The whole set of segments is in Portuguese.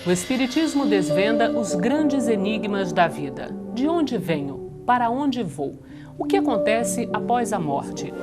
O Espiritismo desvenda os grandes enigmas da vida. De onde venho? Para onde vou? O que acontece após a morte?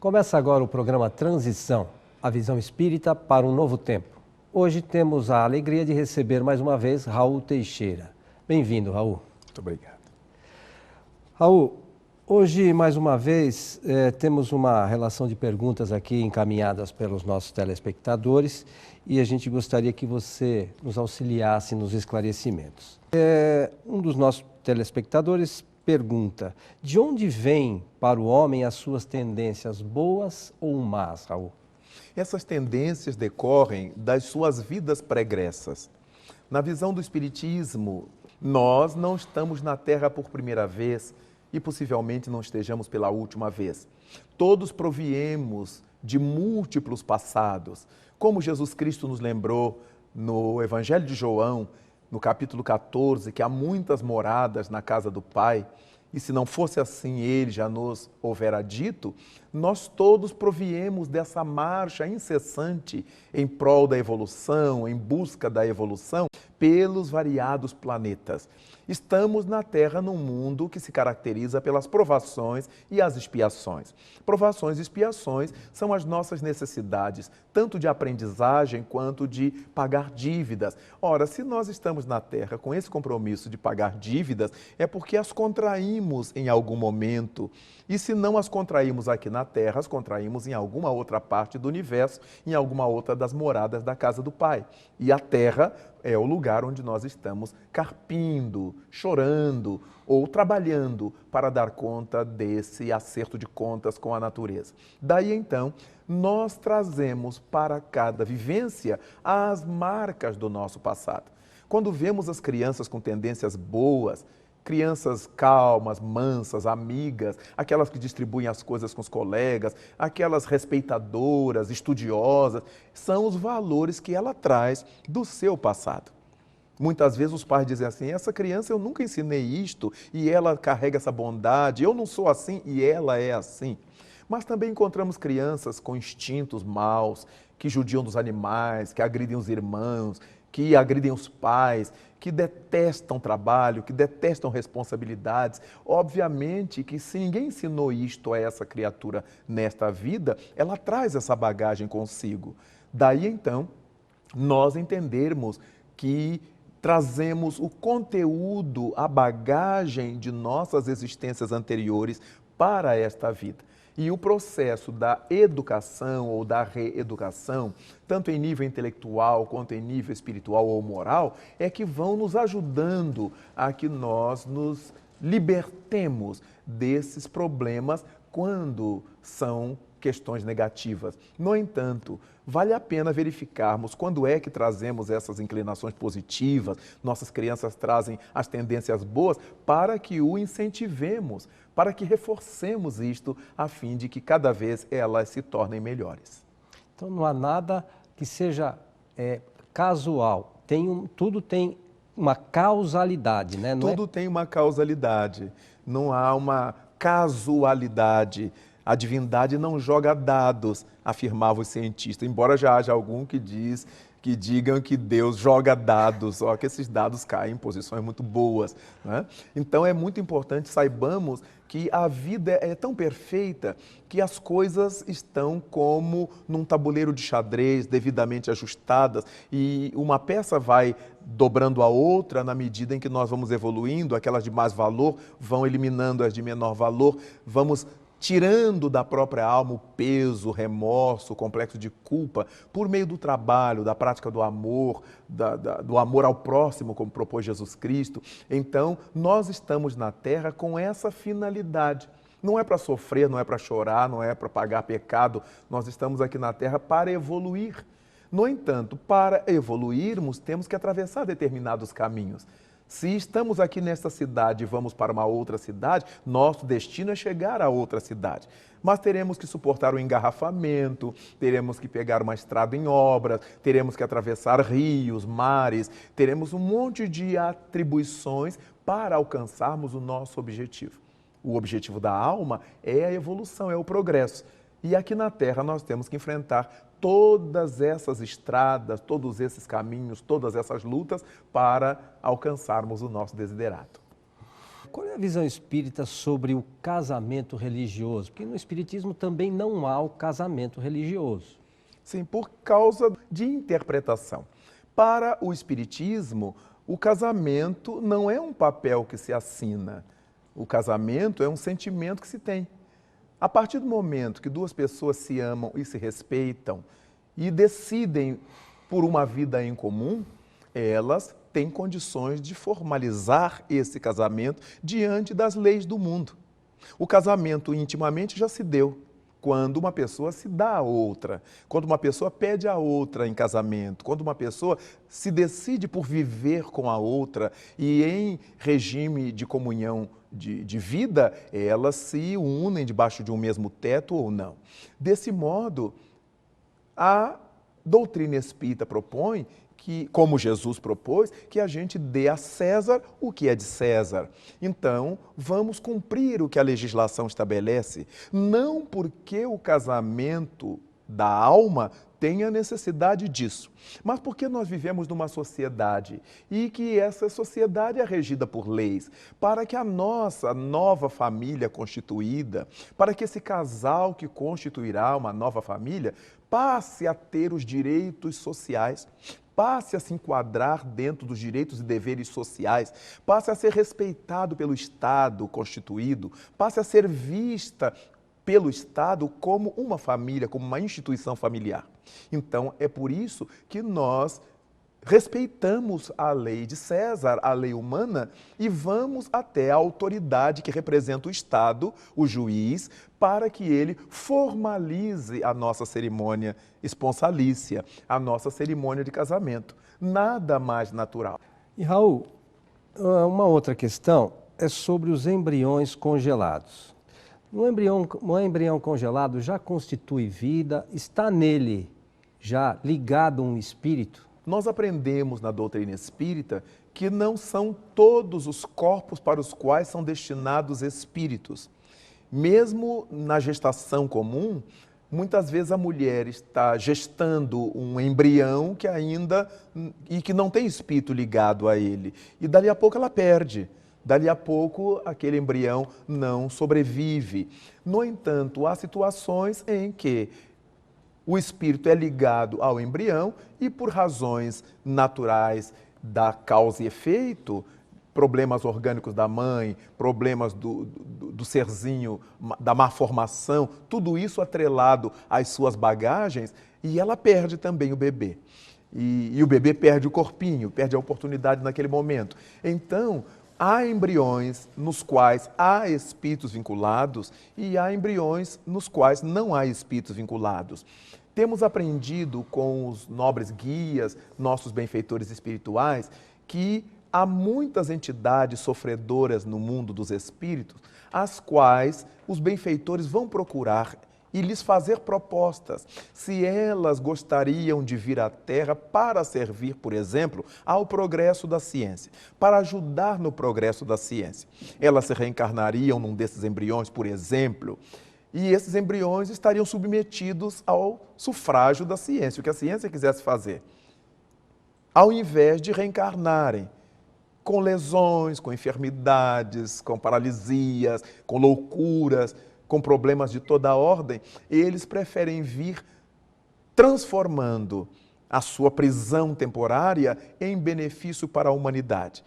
Começa agora o programa Transição, a visão espírita para um novo tempo. Hoje temos a alegria de receber mais uma vez Raul Teixeira. Bem-vindo, Raul. Muito obrigado. Raul, hoje mais uma vez temos uma relação de perguntas aqui encaminhadas pelos nossos telespectadores e a gente gostaria que você nos auxiliasse nos esclarecimentos. Um dos nossos telespectadores pergunta: de onde vêm para o homem as suas tendências boas ou más, Raul? Essas tendências decorrem das suas vidas pregressas. Na visão do Espiritismo, nós não estamos na Terra por primeira vez e possivelmente não estejamos pela última vez. Todos proviemos de múltiplos passados, como Jesus Cristo nos lembrou no Evangelho de João, no capítulo 14, que há muitas moradas na casa do Pai, e se não fosse assim, ele já nos houvera dito, nós todos proviemos dessa marcha incessante em prol da evolução, em busca da evolução, pelos variados planetas. Estamos na Terra num mundo que se caracteriza pelas provações e as expiações. Provações e expiações são as nossas necessidades, tanto de aprendizagem quanto de pagar dívidas. Ora, se nós estamos na Terra com esse compromisso de pagar dívidas, é porque as contraímos em algum momento. E se não as contraímos aqui na Terra, as contraímos em alguma outra parte do universo, em alguma outra das moradas da casa do Pai. E a Terra é o lugar onde nós estamos carpindo, chorando ou trabalhando para dar conta desse acerto de contas com a natureza. Daí então, nós trazemos para cada vivência as marcas do nosso passado. Quando vemos as crianças com tendências boas, crianças calmas, mansas, amigas, aquelas que distribuem as coisas com os colegas, aquelas respeitadoras, estudiosas, são os valores que ela traz do seu passado. Muitas vezes os pais dizem assim: essa criança eu nunca ensinei isto e ela carrega essa bondade, eu não sou assim e ela é assim. Mas também encontramos crianças com instintos maus, que judiam dos animais, que agridem os irmãos, que agridem os pais, que detestam trabalho, que detestam responsabilidades. Obviamente que se ninguém ensinou isto a essa criatura nesta vida, ela traz essa bagagem consigo. Daí então, nós entendermos que trazemos o conteúdo, a bagagem de nossas existências anteriores para esta vida. E o processo da educação ou da reeducação, tanto em nível intelectual quanto em nível espiritual ou moral, é que vão nos ajudando a que nós nos libertemos desses problemas quando são questões negativas. No entanto, vale a pena verificarmos quando é que trazemos essas inclinações positivas, nossas crianças trazem as tendências boas, para que o incentivemos, para que reforcemos isto, a fim de que cada vez elas se tornem melhores. Então não há nada que seja casual, tudo tem uma causalidade, né? Tudo tem uma causalidade, não há uma casualidade. A divindade não joga dados, afirmava o cientista, embora já haja algum que digam que Deus joga dados, só que esses dados caem em posições muito boas, né? Então é muito importante saibamos que a vida é tão perfeita que as coisas estão como num tabuleiro de xadrez, devidamente ajustadas, e uma peça vai dobrando a outra na medida em que nós vamos evoluindo, aquelas de mais valor vão eliminando as de menor valor, vamos tirando da própria alma o peso, o remorso, o complexo de culpa, por meio do trabalho, da prática do amor, do amor ao próximo, como propôs Jesus Cristo. Então, nós estamos na Terra com essa finalidade. Não é para sofrer, não é para chorar, não é para pagar pecado. Nós estamos aqui na Terra para evoluir. No entanto, para evoluirmos, temos que atravessar determinados caminhos. Se estamos aqui nesta cidade e vamos para uma outra cidade, nosso destino é chegar a outra cidade. Mas teremos que suportar o engarrafamento, teremos que pegar uma estrada em obras, teremos que atravessar rios, mares, teremos um monte de atribuições para alcançarmos o nosso objetivo. O objetivo da alma é a evolução, é o progresso. E aqui na Terra nós temos que enfrentar todas essas estradas, todos esses caminhos, todas essas lutas para alcançarmos o nosso desiderato. Qual é a visão espírita sobre o casamento religioso? Porque no espiritismo também não há o casamento religioso. Sim, por causa de interpretação. Para o espiritismo, o casamento não é um papel que se assina. O casamento é um sentimento que se tem. A partir do momento que duas pessoas se amam e se respeitam e decidem por uma vida em comum, elas têm condições de formalizar esse casamento diante das leis do mundo. O casamento intimamente já se deu quando uma pessoa se dá a outra, quando uma pessoa pede a outra em casamento, quando uma pessoa se decide por viver com a outra e em regime de comunhão de vida, elas se unem debaixo de um mesmo teto ou não. Desse modo, a doutrina espírita propõe que, como Jesus propôs, que a gente dê a César o que é de César. Então, vamos cumprir o que a legislação estabelece, não porque o casamento da alma tenha necessidade disso, mas porque nós vivemos numa sociedade e que essa sociedade é regida por leis, para que a nossa nova família constituída, para que esse casal que constituirá uma nova família, passe a ter os direitos sociais, passe a se enquadrar dentro dos direitos e deveres sociais, passe a ser respeitado pelo Estado constituído, passe a ser vista pelo Estado como uma família, como uma instituição familiar. Então, é por isso que nós respeitamos a lei de César, a lei humana, e vamos até a autoridade que representa o Estado, o juiz, para que ele formalize a nossa cerimônia esponsalícia, a nossa cerimônia de casamento. Nada mais natural. E Raul, uma outra questão é sobre os embriões congelados. Um embrião congelado já constitui vida, está nele já ligado um espírito? Nós aprendemos na doutrina espírita que não são todos os corpos para os quais são destinados espíritos. Mesmo na gestação comum, muitas vezes a mulher está gestando um embrião que ainda e que não tem espírito ligado a ele. E dali a pouco ela perde. Dali a pouco, aquele embrião não sobrevive. No entanto, há situações em que o espírito é ligado ao embrião e, por razões naturais da causa e efeito, problemas orgânicos da mãe, problemas do serzinho, da má formação, tudo isso atrelado às suas bagagens, e ela perde também o bebê. E o bebê perde o corpinho, perde a oportunidade naquele momento. Então, há embriões nos quais há espíritos vinculados e há embriões nos quais não há espíritos vinculados. Temos aprendido com os nobres guias, nossos benfeitores espirituais, que há muitas entidades sofredoras no mundo dos espíritos, as quais os benfeitores vão procurar e lhes fazer propostas, se elas gostariam de vir à Terra para servir, por exemplo, ao progresso da ciência, para ajudar no progresso da ciência. Elas se reencarnariam num desses embriões, por exemplo, e esses embriões estariam submetidos ao sufrágio da ciência, o que a ciência quisesse fazer. Ao invés de reencarnarem com lesões, com enfermidades, com paralisias, com loucuras, com problemas de toda a ordem, eles preferem vir transformando a sua prisão temporária em benefício para a humanidade.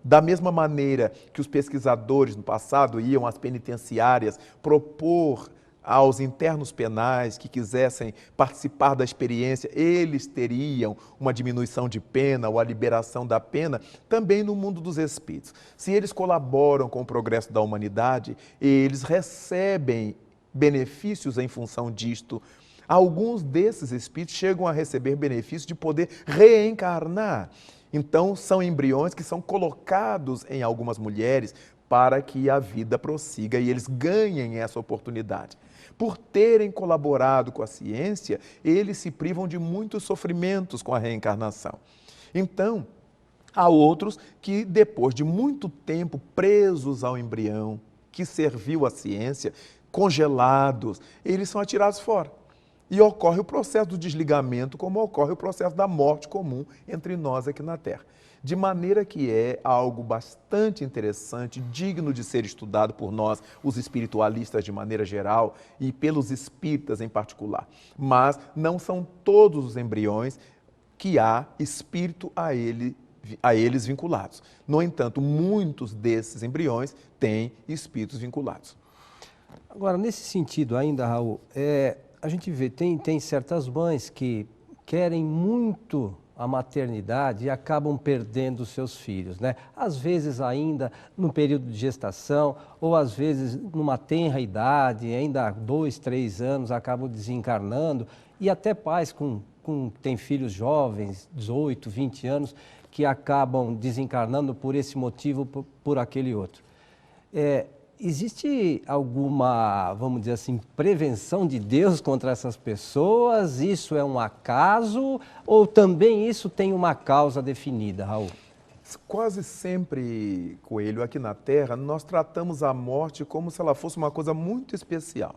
Da mesma maneira que os pesquisadores no passado iam às penitenciárias propor aos internos penais que quisessem participar da experiência, eles teriam uma diminuição de pena ou a liberação da pena, também no mundo dos espíritos. Se eles colaboram com o progresso da humanidade, eles recebem benefícios em função disto. Alguns desses espíritos chegam a receber benefícios de poder reencarnar. Então, são embriões que são colocados em algumas mulheres para que a vida prossiga e eles ganhem essa oportunidade. Por terem colaborado com a ciência, eles se privam de muitos sofrimentos com a reencarnação. Então, há outros que, depois de muito tempo presos ao embrião, que serviu à ciência, congelados, eles são atirados fora. E ocorre o processo do desligamento, como ocorre o processo da morte comum entre nós aqui na Terra. De maneira que é algo bastante interessante, digno de ser estudado por nós, os espiritualistas de maneira geral, e pelos espíritas em particular. Mas não são todos os embriões que há espírito a eles vinculados. No entanto, muitos desses embriões têm espíritos vinculados. Agora, nesse sentido ainda, Raul, a gente vê, tem certas mães que querem muito a maternidade e acabam perdendo seus filhos, né? Às vezes ainda no período de gestação, ou às vezes numa tenra idade, ainda há 2, 3 anos, acabam desencarnando, e até pais têm filhos jovens, 18, 20 anos, que acabam desencarnando por esse motivo, por aquele outro. Existe alguma, vamos dizer assim, prevenção de Deus contra essas pessoas? Isso é um acaso ou também isso tem uma causa definida, Raul? Quase sempre, Coelho, aqui na Terra, nós tratamos a morte como se ela fosse uma coisa muito especial.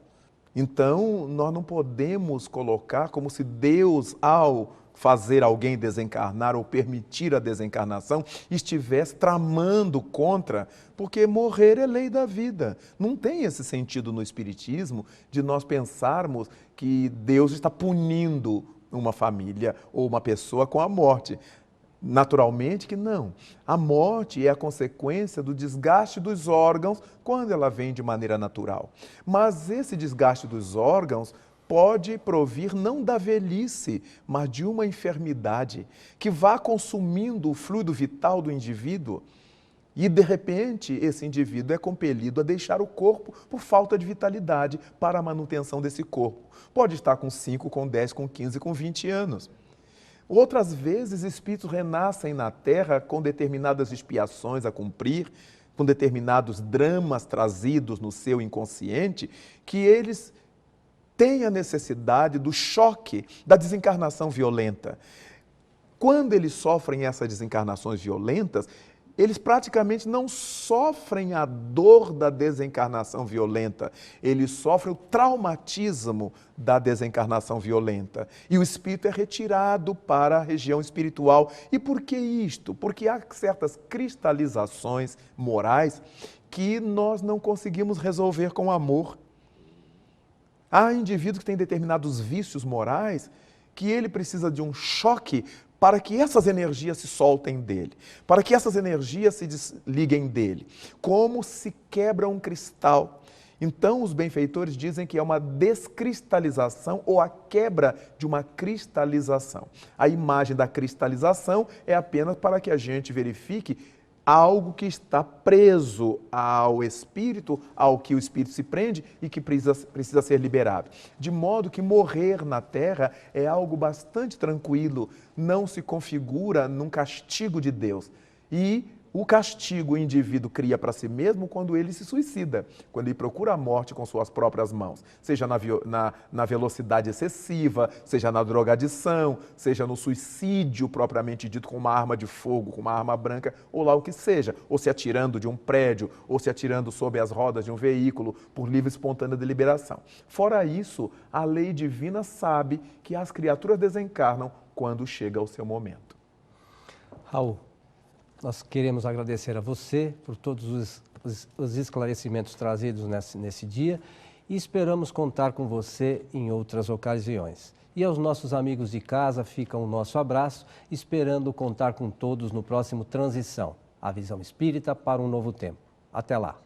Então, nós não podemos colocar como se Deus, ao fazer alguém desencarnar ou permitir a desencarnação, estivesse tramando contra, porque morrer é lei da vida. Não tem esse sentido no Espiritismo de nós pensarmos que Deus está punindo uma família ou uma pessoa com a morte. Naturalmente que não. A morte é a consequência do desgaste dos órgãos quando ela vem de maneira natural. Mas esse desgaste dos órgãos pode provir não da velhice, mas de uma enfermidade que vá consumindo o fluido vital do indivíduo e, de repente, esse indivíduo é compelido a deixar o corpo por falta de vitalidade para a manutenção desse corpo. Pode estar com 5, com 10, com 15, com 20 anos. Outras vezes, espíritos renascem na Terra com determinadas expiações a cumprir, com determinados dramas trazidos no seu inconsciente, que eles têm a necessidade do choque da desencarnação violenta. Quando eles sofrem essas desencarnações violentas, eles praticamente não sofrem a dor da desencarnação violenta, eles sofrem o traumatismo da desencarnação violenta. E o espírito é retirado para a região espiritual. E por que isto? Porque há certas cristalizações morais que nós não conseguimos resolver com amor. Há indivíduos que têm determinados vícios morais que ele precisa de um choque para que essas energias se soltem dele, para que essas energias se desliguem dele, como se quebra um cristal. Então, os benfeitores dizem que é uma descristalização ou a quebra de uma cristalização. A imagem da cristalização é apenas para que a gente verifique algo que está preso ao espírito, ao que o espírito se prende e que precisa ser liberado. De modo que morrer na Terra é algo bastante tranquilo, não se configura num castigo de Deus. E o castigo o indivíduo cria para si mesmo quando ele se suicida, quando ele procura a morte com suas próprias mãos, seja na velocidade excessiva, seja na drogadição, seja no suicídio propriamente dito com uma arma de fogo, com uma arma branca, ou lá o que seja, ou se atirando de um prédio, ou se atirando sob as rodas de um veículo, por livre e espontânea deliberação. Fora isso, a lei divina sabe que as criaturas desencarnam quando chega o seu momento. Raul, nós queremos agradecer a você por todos os esclarecimentos trazidos nesse dia e esperamos contar com você em outras ocasiões. E aos nossos amigos de casa fica o nosso abraço, esperando contar com todos no próximo Transição, a visão espírita para um novo tempo. Até lá!